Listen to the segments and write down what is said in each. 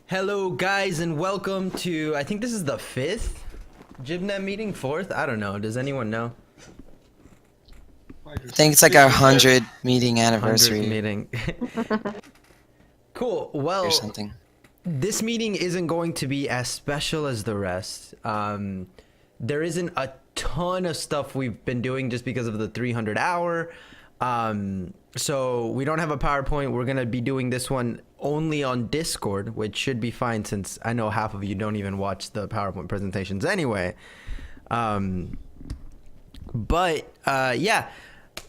Hello guys and welcome to, I think this is the 5th Jibnet meeting, 4th? I don't know. Does anyone know? I think it's like our 100 meeting 100th anniversary meeting. Cool. or Well, something. this meeting isn't going to be as special as the rest. There isn't a ton of stuff we've been doing just because of the 300 hour. So we don't have a PowerPoint. We're going to be doing this one only on Discord, which should be fine since I know half of you don't even watch the PowerPoint presentations anyway. Yeah,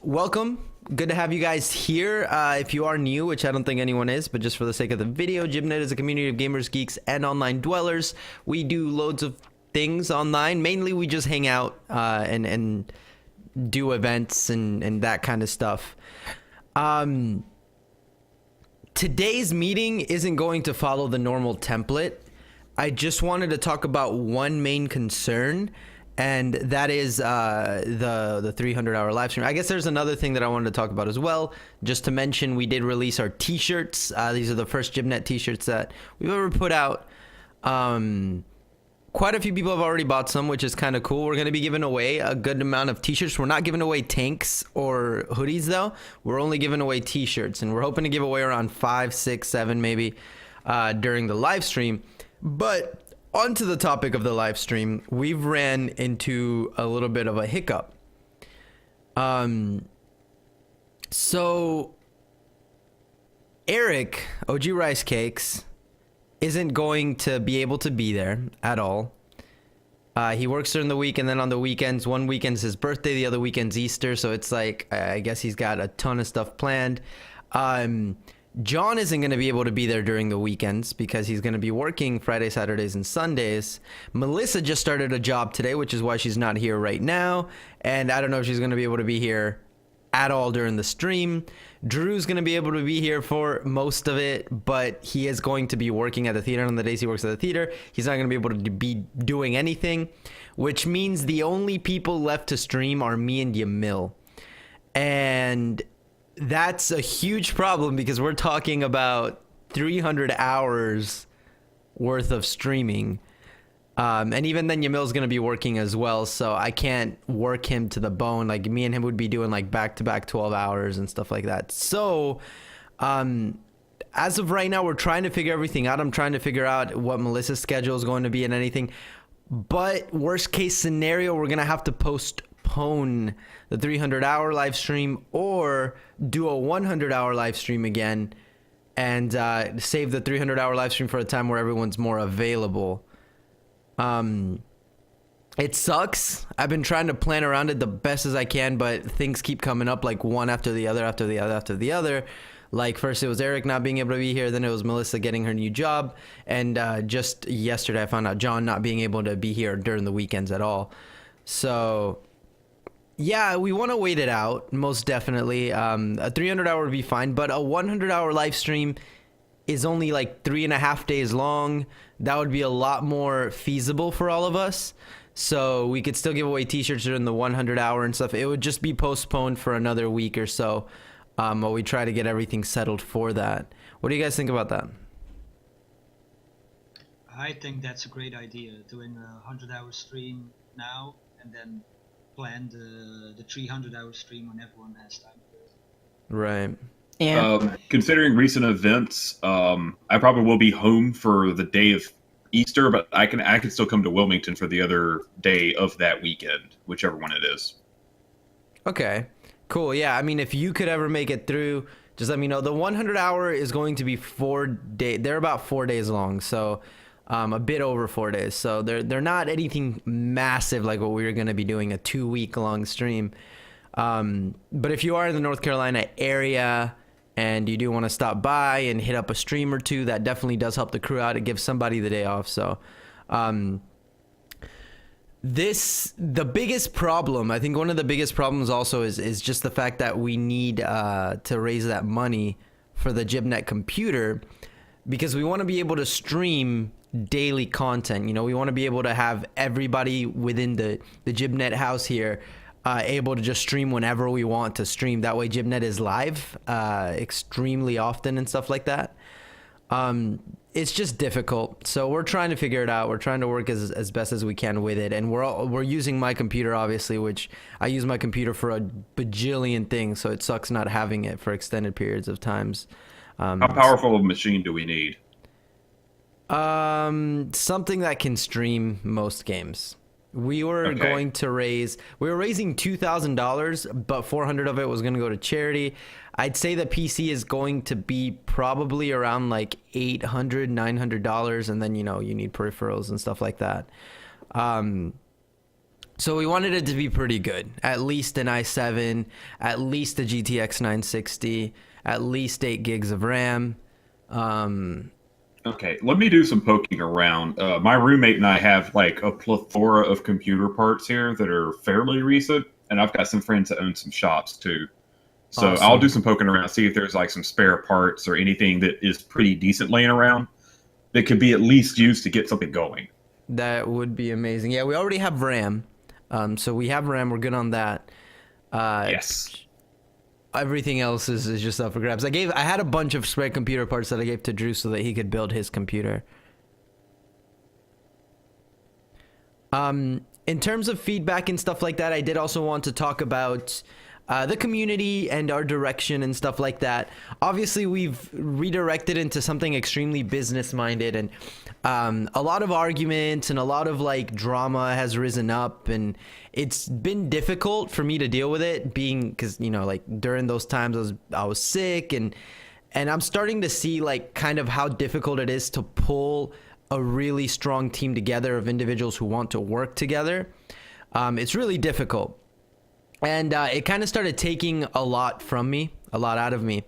welcome. Good to have you guys here. If you are new, which I don't think anyone is, but just for the sake of the video, Jibnet is a community of gamers, geeks, and online dwellers. We do loads of things online. Mainly, we just hang out and do events and that kind of stuff. Today's meeting isn't going to follow the normal template. I just wanted to talk about one main concern, and that is the 300-hour live stream. I guess there's another thing that I wanted to talk about as well. Just to mention, we did release our t-shirts. These are the first Jibnet t-shirts that we've ever put out. Quite a few people have already bought some, which is kind of cool. We're going to be giving away a good amount of t-shirts. We're not giving away tanks or hoodies, though. We're only giving away t-shirts, and we're hoping to give away around 5, 6, 7 maybe during the live stream. But onto the topic of the live stream, we've ran into a little bit of a hiccup. So Eric, OG Rice Cakes, isn't going to be able to be there at all. He works during the week, and then on the weekends, one weekend's his birthday, the other weekend's Easter, so it's like, I guess he's got a ton of stuff planned. John isn't going to be able to be there during the weekends because he's going to be working Friday, Saturdays, and Sundays. Melissa just started a job today, which is why she's not here right now, and I don't know if she's going to be able to be here at all during the stream. Drew's going to be able to be here for most of it, but he is going to be working at the theater. On the days he works at the theater, he's not going to be able to be doing anything, which means the only people left to stream are me and Yamil. And that's a huge problem because we're talking about 300 hours worth of streaming. And even then, Yamil's going to be working as well, so I can't work him to the bone. Like, me and him would be doing, like, back-to-back 12 hours and stuff like that. So, as of right now, we're trying to figure everything out. I'm trying to figure out what Melissa's schedule is going to be and anything. But worst-case scenario, we're going to have to postpone the 300-hour live stream or do a 100-hour live stream again and save the 300-hour live stream for a time where everyone's more available. It sucks. I've been trying to plan around it the best as I can, but things keep coming up like one after the other, after the other, after the other. Like, first it was Eric not being able to be here, then it was Melissa getting her new job, and just yesterday I found out John not being able to be here during the weekends at all. So yeah, we want to wait it out, most definitely. A 300-hour would be fine, but a 100-hour live stream is only like 3.5 days long. That would be a lot more feasible for all of us. So we could still give away t-shirts during the 100-hour and stuff. It would just be postponed for another week or so while we try to get everything settled for that. What do you guys think about that? I think that's a great idea, doing a 100-hour stream now and then plan the 300-hour stream when everyone has time for it. Right. Yeah. Considering recent events, I probably will be home for the day of Easter, but I can still come to Wilmington for the other day of that weekend, whichever one it is. Okay, cool. Yeah, I mean, if you could ever make it through, just let me know. The 100-hour is going to be 4 days. They're about 4 days long, so a bit over 4 days. So they're not anything massive like what we were going to be doing, a 2-week-long stream. But if you are in the North Carolina area and you do want to stop by and hit up a stream or two, that definitely does help the crew out. It gives somebody the day off. So, the biggest problem, I think one of the biggest problems also is just the fact that we need, to raise that money for the Jibnet computer, because we want to be able to stream daily content. You know, we want to be able to have everybody within the Jibnet house here able to just stream whenever we want to stream. That way Jibnet is live extremely often and stuff like that. It's just difficult. So we're trying to figure it out. We're trying to work as best as we can with it. And we're using my computer, obviously, which I use my computer for a bajillion things. So it sucks not having it for extended periods of times. How powerful of a machine do we need? Something that can stream most games. We were Okay. we were raising $2,000, but 400 of it was going to go to charity. I'd say the PC is going to be probably around like $800, $900, and then, you know, you need peripherals and stuff like that. So we wanted it to be pretty good. At least an i7, at least a GTX 960, at least 8 gigs of RAM. Okay, let me do some poking around. My roommate and I have like a plethora of computer parts here that are fairly recent, and I've got some friends that own some shops too. So I'll do Awesome. some poking around, see if there's like some spare parts or anything that is pretty decent laying around that could be at least used to get something going. That would be amazing. Yeah, we already have RAM. So we have RAM. We're good on that. Yes. Everything else is just up for grabs. I had a bunch of spare computer parts that I gave to Drew so that he could build his computer. In terms of feedback and stuff like that, I did also want to talk about the community and our direction and stuff like that. Obviously, we've redirected into something extremely business minded, and a lot of arguments and a lot of like drama has risen up, and it's been difficult for me to deal with it, being because, you know, like during those times I was sick, and I'm starting to see like kind of how difficult it is to pull a really strong team together of individuals who want to work together. It's really difficult. And it kind of started taking a lot from me, a lot out of me.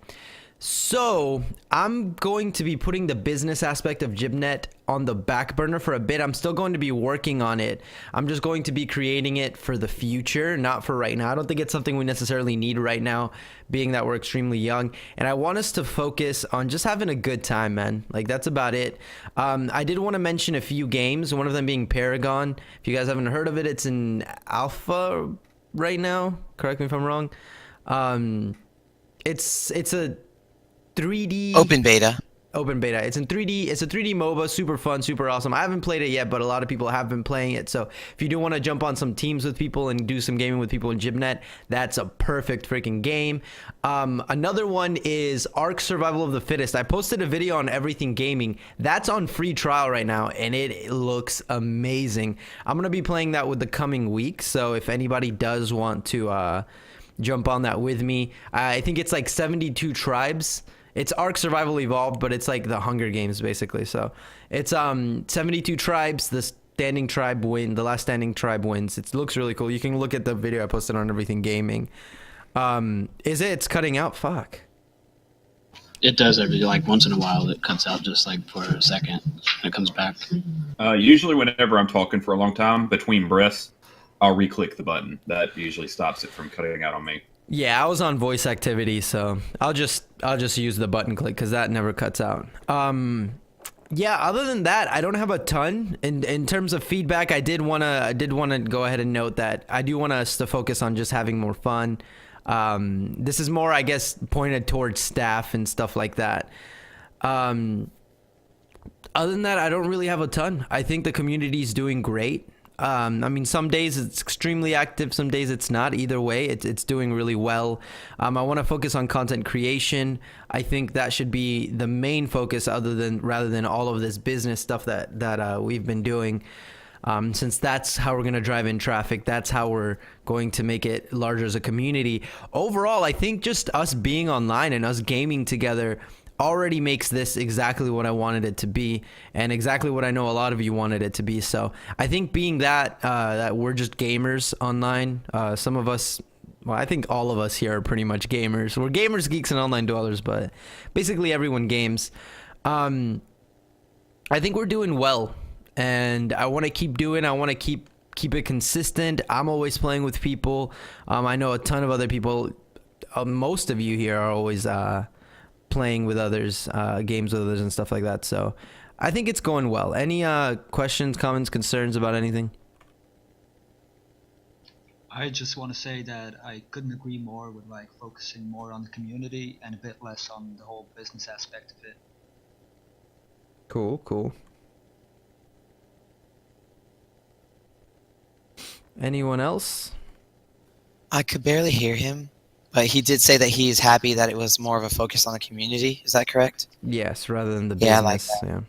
So I'm going to be putting the business aspect of Jibnet on the back burner for a bit. I'm still going to be working on it. I'm just going to be creating it for the future, not for right now. I don't think it's something we necessarily need right now, being that we're extremely young. And I want us to focus on just having a good time, man. Like, that's about it. I did want to mention a few games, one of them being Paragon. If you guys haven't heard of it, it's in alpha right now. Correct me if I'm wrong. It's a 3D Open beta. open beta. It's in 3D. It's a 3D MOBA, super fun, super awesome. I haven't played it yet, but a lot of people have been playing it. So if you do want to jump on some teams with people and do some gaming with people in Jibnet, that's a perfect freaking game. Another one is Ark Survival of the Fittest. I posted a video on Everything Gaming. That's on free trial right now, and it looks amazing. I'm gonna be playing that with the coming week. So if anybody does want to jump on that with me, I think it's like 72 tribes. It's Ark Survival Evolved, but it's like the Hunger Games basically. So it's 72 tribes. The last standing tribe wins. It looks really cool. You can look at the video I posted on Everything Gaming. It's cutting out? Fuck. It does every like once in a while. It cuts out just like for a second, and it comes back. Usually, whenever I'm talking for a long time between breaths, I'll re-click the button. That usually stops it from cutting out on me. Yeah, I was on voice activity, so I'll just use the button click because that never cuts out. Yeah, other than that, I don't have a ton in terms of feedback. I did wanna go ahead and note that I do want us to focus on just having more fun. This is more, I guess, pointed towards staff and stuff like that. Other than that, I don't really have a ton. I think the community's doing great. I mean, some days it's extremely active, some days it's not. Either way, it's doing really well. I want to focus on content creation. I think that should be the main focus, rather than all of this business stuff that we've been doing. Since that's how we're going to drive in traffic, that's how we're going to make it larger as a community. Overall, I think just us being online and us gaming together already makes this exactly what I wanted it to be, and exactly what I know a lot of you wanted it to be. So I think being that we're just gamers online, some of us, well, I think all of us here are pretty much gamers. We're gamers, geeks, and online dwellers, but basically everyone games. I think we're doing well, and I want to keep doing. I want to keep it consistent. I'm always playing with people. I know a ton of other people. Most of you here are always playing with others, games with others and stuff like that. So I think it's going well. Any questions, comments, concerns about anything? I just want to say that I couldn't agree more with like focusing more on the community and a bit less on the whole business aspect of it. Cool. Anyone else? I could barely hear him, but he did say that he's happy that it was more of a focus on the community. Is that correct? Yes, rather than the Yeah, I like business. Yeah.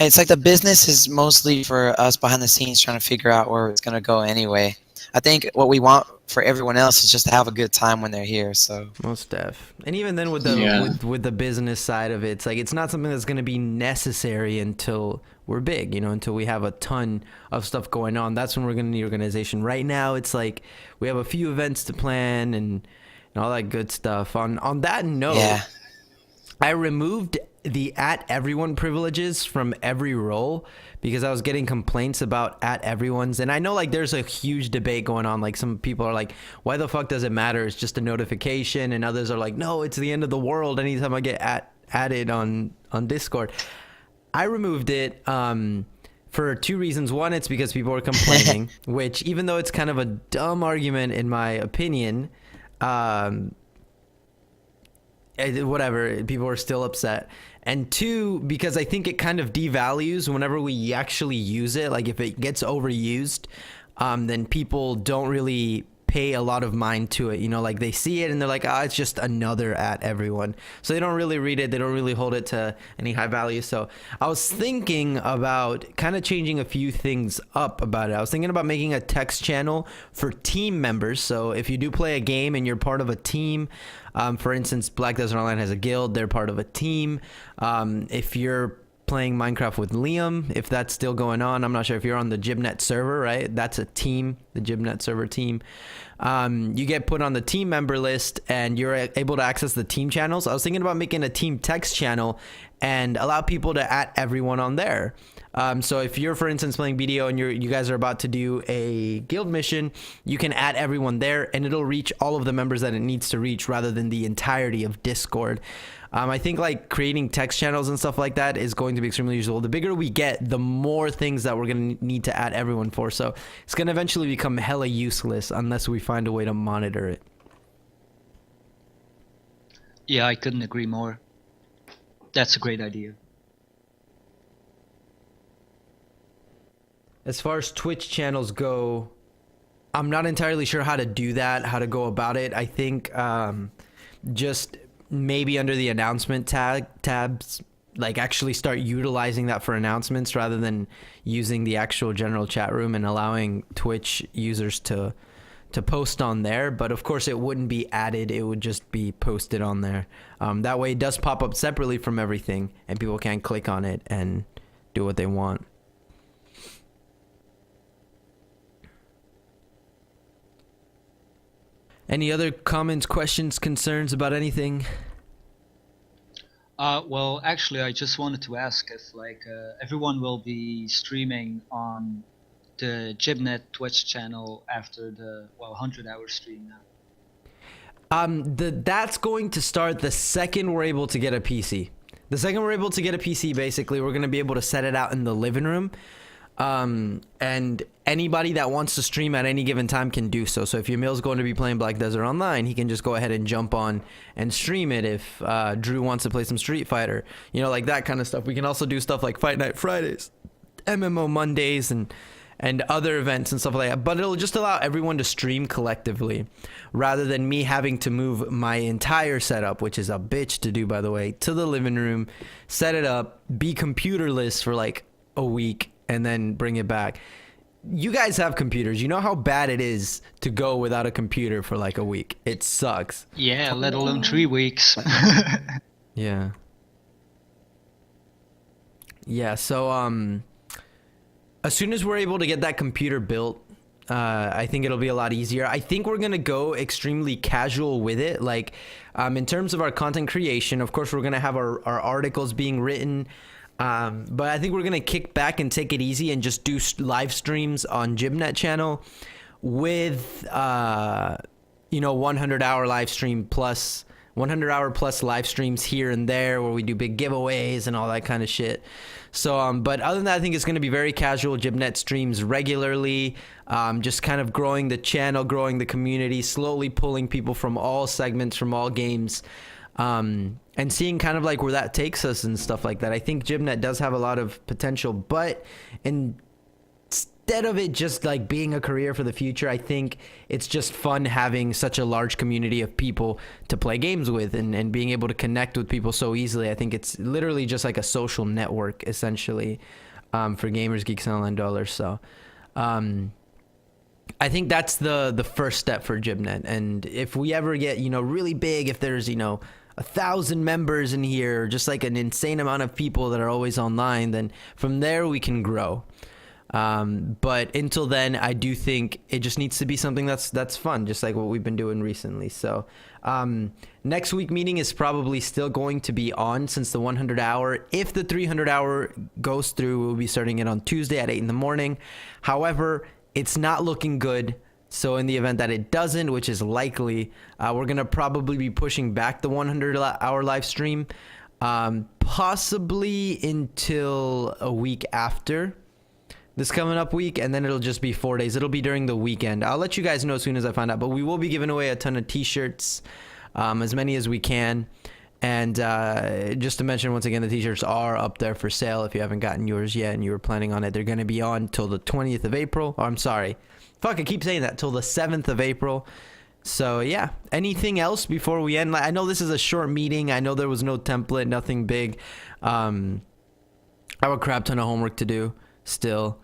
It's like the business is mostly for us behind the scenes trying to figure out where it's going to go anyway. I think what we want for everyone else is just to have a good time when they're here. So Most def. And even then with the Yeah. with the business side of it, it's like it's not something that's going to be necessary until we're big, until we have a ton of stuff going on. That's when we're going to need organization. Right now it's like we have a few events to plan and all that good stuff. On that note, yeah, I removed the @everyone privileges from every role because I was getting complaints about @everyone's, and I know like there's a huge debate going on. Like some people are like, why the fuck does it matter? It's just a notification, and others are like, no, it's the end of the world anytime I get added on Discord. I removed it for two reasons. One, it's because people are complaining, which even though it's kind of a dumb argument in my opinion, whatever, people are still upset. And two, because I think it kind of devalues whenever we actually use it. Like if it gets overused, then people don't really pay a lot of mind to it. Like they see it and they're like, it's just another @everyone. So they don't really read it. They don't really hold it to any high value. So I was thinking about kind of changing a few things up about it. I was thinking about making a text channel for team members. So if you do play a game and you're part of a team, for instance, Black Desert Online has a guild. They're part of a team. If you're playing Minecraft with Liam, if that's still going on, I'm not sure if you're on the Jibnet server, right? That's a team, the Jibnet server team. You get put on the team member list and you're able to access the team channels. I was thinking about making a team text channel and allow people to @everyone on there. So if you're, for instance, playing BDO and you guys are about to do a guild mission, you can @everyone there and it'll reach all of the members that it needs to reach rather than the entirety of Discord. I think like creating text channels and stuff like that is going to be extremely useful. The bigger we get, the more things that we're going to need to @everyone for. So it's going to eventually become hella useless unless we find a way to monitor it. Yeah, I couldn't agree more. That's a great idea. As far as Twitch channels go, I'm not entirely sure how to do that, how to go about it. I think just maybe under the announcement tabs, like actually start utilizing that for announcements rather than using the actual general chat room and allowing Twitch users to post on there. But of course it wouldn't be added, it would just be posted on there. That way it does pop up separately from everything and people can click on it and do what they want. Any other comments, questions, concerns about anything? Well, actually, I just wanted to ask if everyone will be streaming on the Jibnet Twitch channel after the 100-hour stream now. That's going to start the second we're able to get a PC. The second we're able to get a PC, basically, we're going to be able to set it out in the living room. And anybody that wants to stream at any given time can do so. So if Yamil's going to be playing Black Desert Online, he can just go ahead and jump on and stream it. If Drew wants to play some Street Fighter, like that kind of stuff. We can also do stuff like Fight Night Fridays, MMO Mondays, and other events and stuff like that. But it'll just allow everyone to stream collectively rather than me having to move my entire setup, which is a bitch to do, by the way, to the living room, set it up, be computerless for like a week, and then bring it back. You guys have computers. You know how bad it is to go without a computer for like a week. It sucks. Yeah, let alone 3 weeks. Yeah. Yeah, so as soon as we're able to get that computer built, I think it'll be a lot easier. I think we're gonna go extremely casual with it. Like in terms of our content creation, of course we're gonna have our articles being written. But I think we're going to kick back and take it easy and just do live streams on Jibnet channel with, 100-hour live stream plus 100-hour plus live streams here and there where we do big giveaways and all that kind of shit. So, but other than that, I think it's going to be very casual Jibnet streams regularly, just kind of growing the channel, growing the community, slowly pulling people from all segments, from all games. and seeing kind of like where that takes us and stuff like that. I think Jibnet does have a lot of potential, but instead of it just like being a career for the future, I think it's just fun having such a large community of people to play games with and being able to connect with people so easily. I think it's literally just like a social network essentially, for gamers, geeks, and online dollars. So I think that's the first step for Jibnet. And if we ever get, really big, if there's, 1,000 members in here, just like an insane amount of people that are always online, then from there we can grow. But until then, I do think it just needs to be something that's fun, just like what we've been doing recently. So next week meeting is probably still going to be on, since the 100 hour. If the 300 hour goes through, we'll be starting it on Tuesday at 8 in the morning. However, it's not looking good. So in the event that it doesn't, which is likely, we're going to probably be pushing back the 100 hour live stream, possibly until a week after this coming up week, and then it'll just be 4 days. It'll be during the weekend. I'll let you guys know as soon as I find out, but we will be giving away a ton of t-shirts, as many as we can. And just to mention once again, the t-shirts are up there for sale. If you haven't gotten yours yet and you were planning on it, they're going to be on till the 20th of April. Oh, I'm sorry. Fuck, I keep saying that. Till the 7th of April. So yeah, anything else before we end? I know this is a short meeting. I know there was no template, nothing big. I have a crap ton of homework to do still,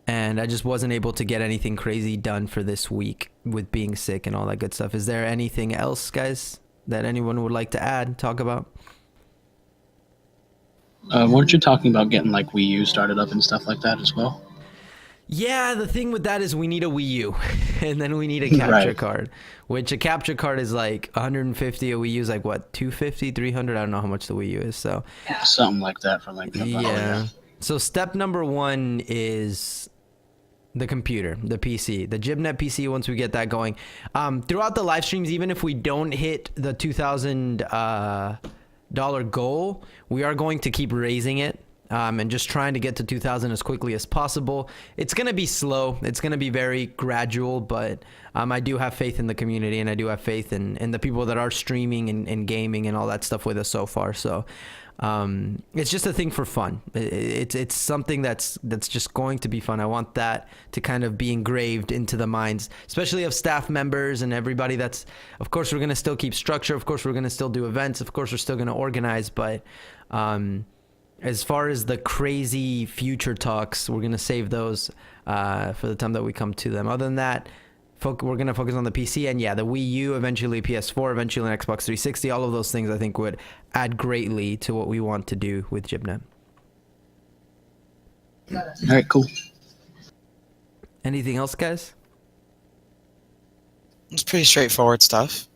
and I just wasn't able to get anything crazy done for this week with being sick and all that good stuff. Is there anything else, guys, that anyone would like to add, talk about? Weren't you talking about getting like Wii U started up and stuff like that as well? Yeah, the thing with that is we need a Wii U, and then we need a capture card, which a capture card is like 150. A Wii U is like, what, 250, 300? I don't know how much the Wii U is. So something like that for like yeah. So step number one is the computer, the PC, the Jibnet PC. Once we get that going, throughout the live streams, even if we don't hit the $2,000 goal, we are going to keep raising it. And just trying to get to 2,000 as quickly as possible. It's going to be slow. It's going to be very gradual, but I do have faith in the community, and I do have faith in the people that are streaming and gaming and all that stuff with us so far. So it's just a thing for fun. It's something that's just going to be fun. I want that to kind of be engraved into the minds, especially of staff members and everybody. That's, of course, we're going to still keep structure. Of course, we're going to still do events. Of course, we're still going to organize, but as far as the crazy future talks, we're going to save those for the time that we come to them. Other than that, we're going to focus on the PC. And yeah, the Wii U, eventually PS4, eventually an Xbox 360. All of those things I think would add greatly to what we want to do with Jibnet. All right, cool. Anything else, guys? It's pretty straightforward stuff.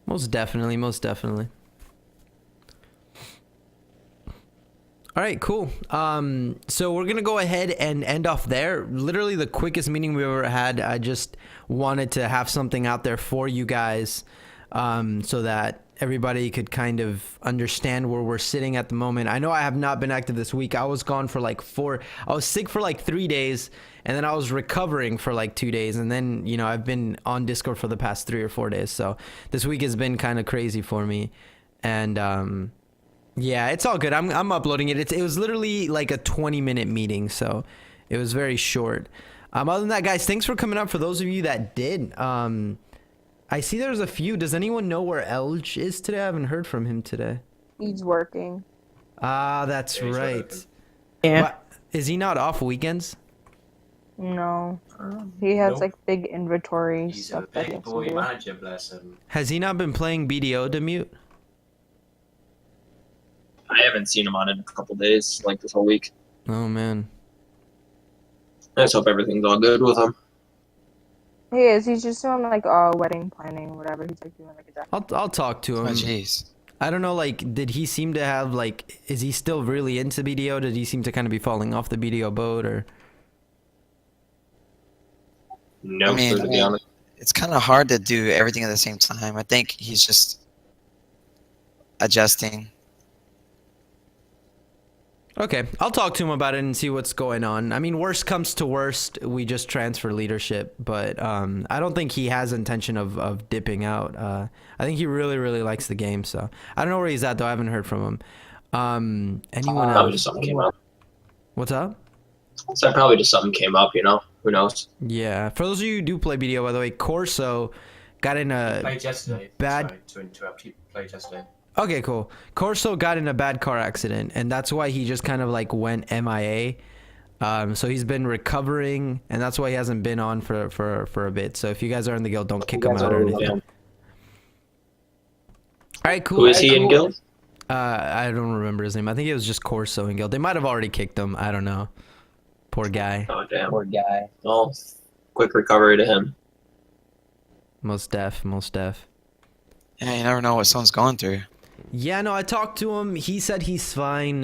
Most definitely. All right, cool. So we're going to go ahead and end off there. Literally the quickest meeting we've ever had. I just wanted to have something out there for you guys, so that everybody could kind of understand where we're sitting at the moment. I know I have not been active this week. I was gone for like I was sick for like 3 days, and then I was recovering for like 2 days. And then, I've been on Discord for the past 3 or 4 days. So this week has been kind of crazy for me. And, yeah, it's all good. I'm uploading it. It was literally like a 20-minute meeting, so it was very short. Other than that, guys, thanks for coming up. For those of you that did, I see there's a few. Does anyone know where Elge is today? I haven't heard from him today. He's working. Ah, that's right. Yeah. What, is he not off weekends? No. He has Nope. like big inventory He's stuff a that he big has to boy do. manager, bless him. Has he not been playing BDO to mute? I haven't seen him on it in a couple days, like this whole week. Oh, man. I just hope everything's all good with him. He is. He's just doing like wedding planning or whatever. He's like doing like a I'll talk to him. Oh, jeez. I don't know, like, did he seem to have, like, is he still really into BDO? Did he seem to kind of be falling off the BDO boat, or? No, I mean, to be honest. It's kind of hard to do everything at the same time. I think he's just adjusting. Okay, I'll talk to him about it and see what's going on. I mean, worst comes to worst, we just transfer leadership, but I don't think he has intention of dipping out. I think he really, really likes the game, so I don't know where he's at though. I haven't heard from him. Anyone Probably else? just something came up. What's up? So probably just something came up, you know? Who knows? Yeah, for those of you who do play BDO, by the way, Corso got in a Played yesterday. bad. Sorry to interrupt you. Played yesterday. Okay, cool. Corso got in a bad car accident, and that's why he just kind of like went MIA. So he's been recovering, and that's why he hasn't been on for a bit. So if you guys are in the guild, don't kick him out or anything. Yeah. All right, cool. Who is he in guild? I don't remember his name. I think it was just Corso in guild. They might have already kicked him. I don't know. Poor guy. Oh, damn. Poor guy. Well, quick recovery to him. Most deaf. Yeah, you never know what someone's going through. Yeah, no, I talked to him. He said he's fine.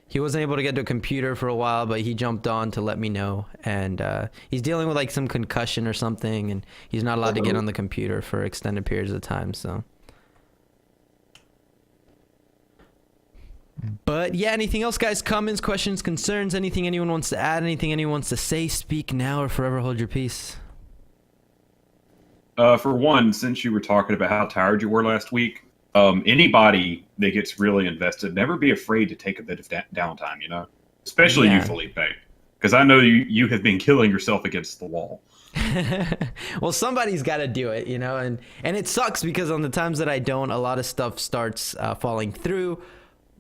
He wasn't able to get to a computer for a while, but he jumped on to let me know. And he's dealing with like some concussion or something, and he's not allowed to get on the computer for extended periods of time. So, but yeah, anything else, guys? Comments, questions, concerns? Anything anyone wants to add? Anything anyone wants to say? Speak now or forever hold your peace. For one, since you were talking about how tired you were last week, anybody that gets really invested, never be afraid to take a bit of downtime, you know? Especially you, Felipe. Because I know you have been killing yourself against the wall. Well, somebody's got to do it, you know? And it sucks because on the times that I don't, a lot of stuff starts falling through.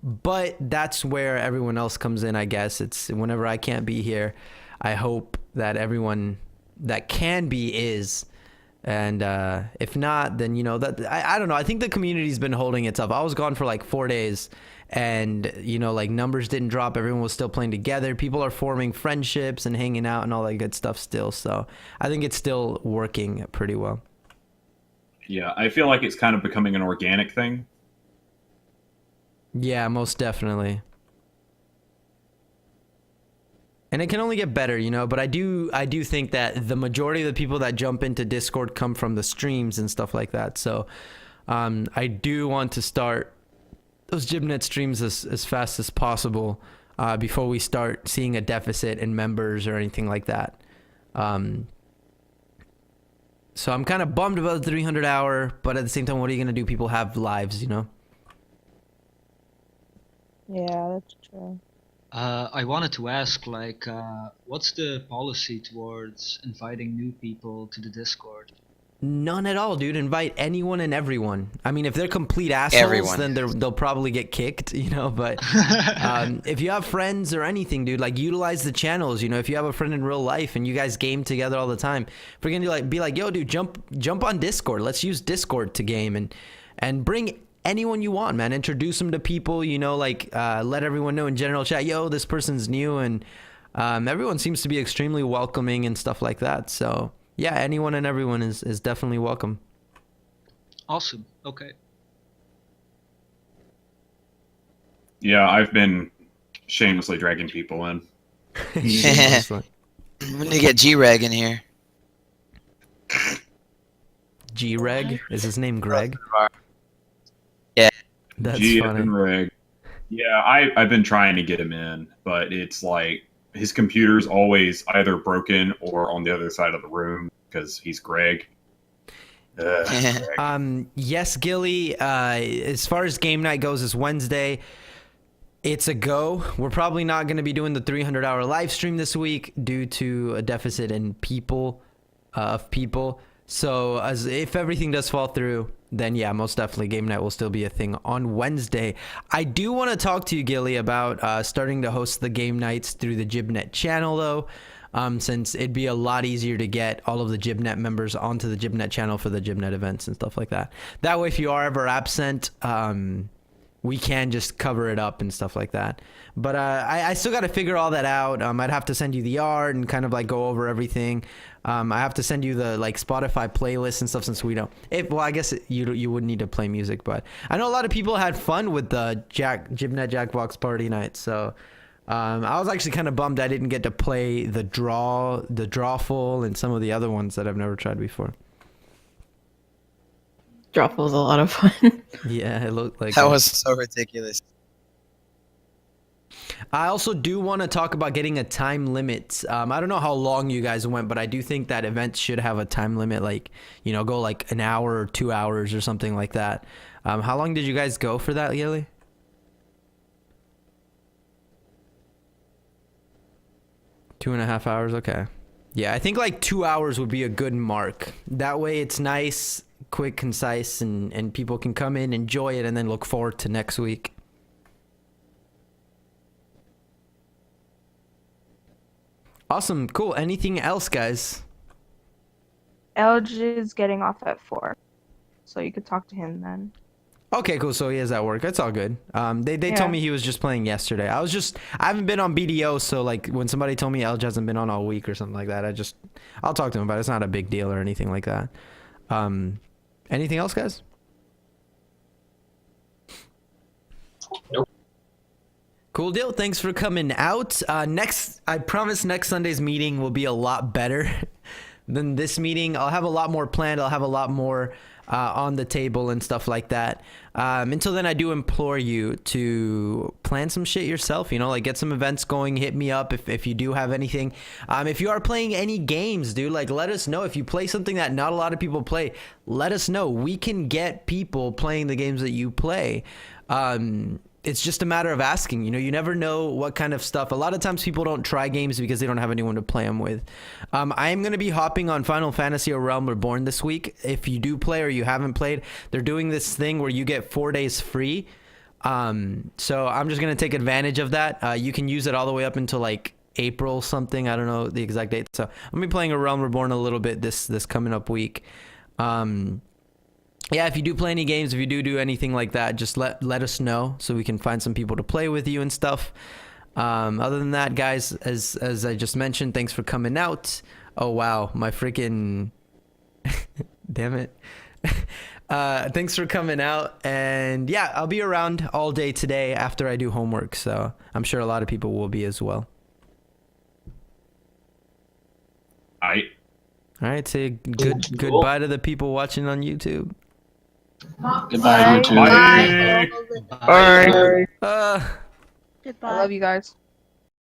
But that's where everyone else comes in, I guess. It's whenever I can't be here, I hope that everyone that can be is. And if not, then, you know, that I don't know. I think the community's been holding its up. I was gone for like 4 days and, you know, like numbers didn't drop. Everyone was still playing together. People are forming friendships and hanging out and all that good stuff still. So I think it's still working pretty well. Yeah, I feel like it's kind of becoming an organic thing. Yeah, most definitely. And it can only get better, you know, but I do think that the majority of the people that jump into Discord come from the streams and stuff like that. So I do want to start those Jibnet streams as fast as possible before we start seeing a deficit in members or anything like that. So I'm kind of bummed about the 300 hour, but at the same time, what are you going to do? People have lives, you know? Yeah, that's true. I wanted to ask, like, what's the policy towards inviting new people to the Discord? None at all, dude. Invite anyone and everyone. I mean, if they're complete assholes, Everyone. then they'll probably get kicked, you know. But if you have friends or anything, dude, like utilize the channels. You know, if you have a friend in real life and you guys game together all the time, if we're gonna be like, yo, dude, jump on Discord. Let's use Discord to game and bring anyone you want, man. Introduce them to people, you know, like let everyone know in general chat, yo, this person's new, and everyone seems to be extremely welcoming and stuff like that. So yeah, anyone and everyone is definitely welcome. Awesome. Okay. Yeah, I've been shamelessly dragging people in. We need to get G-Reg in here. G-Reg? Is his name Greg? Yeah. That's G funny. and Reg. Yeah, I've been trying to get him in, but it's like his computer's always either broken or on the other side of the room because he's Greg. Greg. Yes, Gilly, as far as game night goes, it's Wednesday. It's a go. We're probably not going to be doing the 300-hour live stream this week due to a deficit in people. So as if everything does fall through, then yeah, most definitely game night will still be a thing on Wednesday. I do want to talk to you, Gilly, about starting to host the game nights through the Jibnet channel, though, since it'd be a lot easier to get all of the Jibnet members onto the Jibnet channel for the Jibnet events and stuff like that. That way, if you are ever absent, we can just cover it up and stuff like that. But I still got to figure all that out. I'd have to send you the art and kind of like go over everything. I have to send you the like Spotify playlist and stuff since we don't. Well, I guess you would need to play music, but I know a lot of people had fun with the Jibnet Jackbox party night. So I was actually kind of bummed I didn't get to play the Drawful and some of the other ones that I've never tried before. Drawful was a lot of fun. Yeah, it looked like That was so ridiculous. I also do want to talk about getting a time limit. I don't know how long you guys went, but I do think that events should have a time limit, like, you know, go like an hour or 2 hours or something like that. How long did you guys go for that, Yeli? 2.5 hours, okay. Yeah, I think like 2 hours would be a good mark. That way it's nice, quick, concise, and people can come in, enjoy it, and then look forward to next week. Awesome, cool. Anything else, guys? Elge is getting off at 4, so you could talk to him then. Okay, cool. So he is at work. That's all good. They Yeah. told me he was just playing yesterday. I haven't been on BDO, so like when somebody told me Elge hasn't been on all week or something like that, I'll talk to him about it. It's not a big deal or anything like that. Anything else, guys? Nope. Cool deal. Thanks for coming out. I promise next Sunday's meeting will be a lot better than this meeting. I'll have a lot more planned. I'll have a lot more on the table and stuff like that. Until then, I do implore you to plan some shit yourself, you know, like get some events going. Hit me up if you do have anything. If you are playing any games, dude, like let us know. If you play something that not a lot of people play, let us know. We can get people playing the games that you play. It's just a matter of asking. You know, you never know what kind of stuff. A lot of times people don't try games because they don't have anyone to play them with. I am going to be hopping on Final Fantasy or Realm Reborn this week. If you do play or you haven't played, they're doing this thing where you get 4 days free. So I'm just going to take advantage of that. You can use it all the way up until like April something. I don't know the exact date. So I'm going to be playing a Realm Reborn a little bit this coming up week. Yeah, if you do play any games, if you do anything like that, just let us know so we can find some people to play with you and stuff. Other than that, guys, as I just mentioned, thanks for coming out. Oh wow, my freaking damn it. Thanks for coming out, and yeah, I'll be around all day today after I do homework, so I'm sure a lot of people will be as well. All right, say goodbye to the people watching on YouTube. Goodbye, YouTube. Bye. Bye. I love you guys.